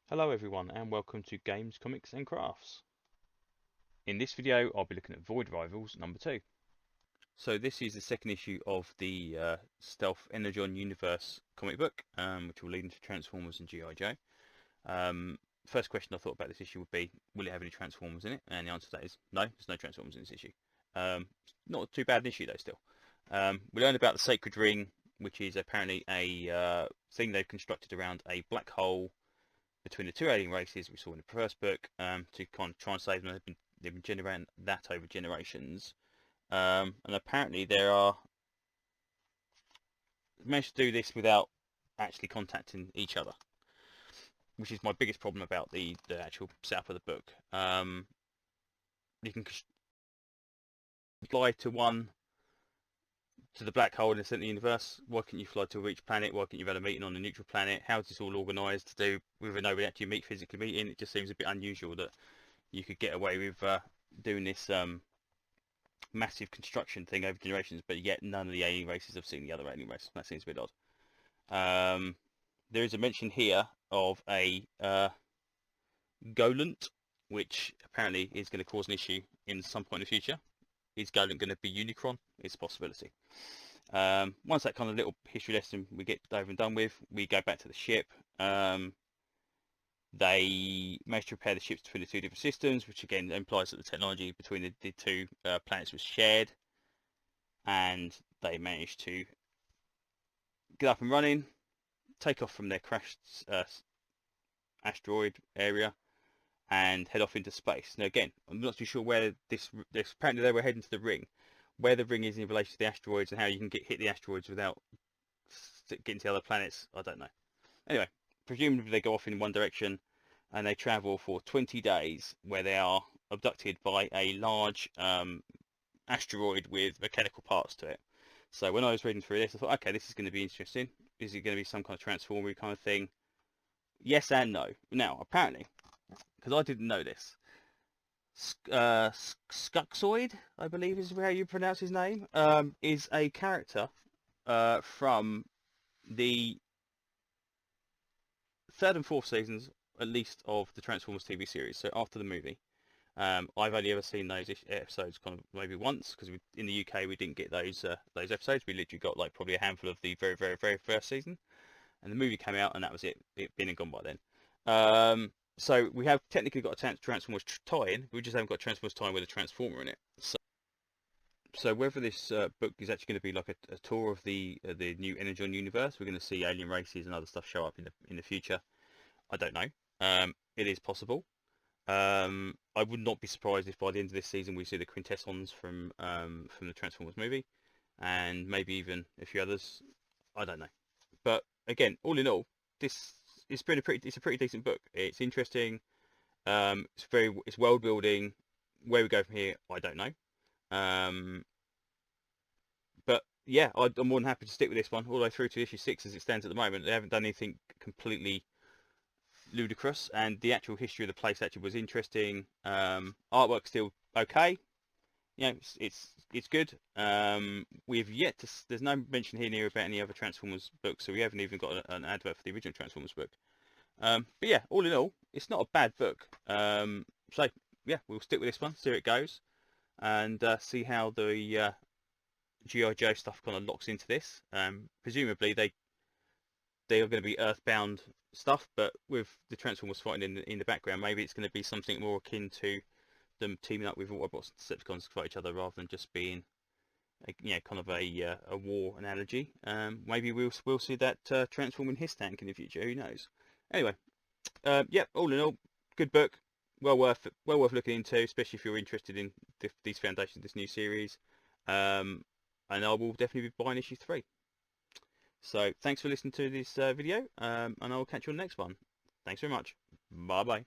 Hello everyone and welcome to Games, Comics and Crafts. In this video I'll be looking at Void Rivals number 2. So this is the second issue of the Stealth Energon Universe comic book, which will lead into Transformers and G.I. Joe. First question I thought about this issue would be, will it have any Transformers in it? And the answer to that is no, there's no Transformers in this issue. Not too bad an issue though still. We learned about the Sacred Ring, which is apparently a thing they've constructed around a black hole between the two alien races we saw in the first book, to kind of try and save them. They've been generating that over generations, and apparently there are managed to do this without actually contacting each other, which is my biggest problem about the actual setup of the book. You can fly to the black hole in the centre of the universe. Why can't you fly to each planet? Why can't you have a meeting on a neutral planet? How is this all organised to do with nobody actually physically meeting? It just seems a bit unusual that you could get away with doing this massive construction thing over generations, but yet none of the alien races have seen the other alien race. That seems a bit odd. There is a mention here of a Golant, which apparently is going to cause an issue in some point in the future. Is Golant going to be Unicron? It's a possibility. Once that kind of little history lesson we get over and done with, we go back to the ship. They managed to repair the ships between the two different systems, which again implies that the technology between the two planets was shared, and they managed to get up and running, take off from their crashed asteroid area, and head off into space. Now again, I'm not too sure where this apparently they were heading to the ring. Where the ring is in relation to the asteroids and how you can hit the asteroids without getting to other planets, I don't know. Anyway, presumably they go off in one direction and they travel for 20 days, where they are abducted by a large asteroid with mechanical parts to it. So when I was reading through this, I thought, okay, this is going to be interesting. Is it going to be some kind of transformer kind of thing? Yes and no. Now, apparently, because I didn't know this, Skuxoid, I believe is how you pronounce his name, is a character from the third and fourth seasons, at least, of the Transformers TV series. So after the movie, I've only ever seen those episodes kind of maybe once, because in the UK we didn't get those episodes. We literally got like probably a handful of the very first season, and the movie came out, and that was it. It been and gone by then. So we have technically got a Transformers tie-in. We just haven't got Transformers tie-in with a Transformer in it. So whether this book is actually going to be like a tour of the new Energon Universe, we're going to see alien races and other stuff show up in the future. I don't know. It is possible. I would not be surprised if by the end of this season we see the Quintessons from the Transformers movie, and maybe even a few others. I don't know. But again, all in all, this it's a pretty decent book. It's interesting. It's world building. Where we go from here, I don't know. But yeah, I'm more than happy to stick with this one all the way through to issue 6 as it stands at the moment. They haven't done anything completely ludicrous, and the actual history of the place actually was interesting. Artwork's still okay. You know, it's good. We've yet to. There's no mention here near about any other Transformers books, so we haven't even got an advert for the original Transformers book. But yeah, all in all, it's not a bad book. So yeah, we'll stick with this one, see how it goes, and see how the G.I. Joe stuff kind of locks into this. Presumably they are going to be Earthbound stuff, but with the Transformers fighting in the background, maybe it's going to be something more akin to them teaming up with Autobots and Decepticons to fight each other, rather than just being kind of a war analogy. Maybe we'll see that transforming his tank in the future. Who knows? Anyway, yeah, all in all, good book. Well worth looking into, especially if you're interested in these foundations, this new series. And I will definitely be buying issue 3. So thanks for listening to this video, and I'll catch you on the next one. Thanks very much. Bye bye.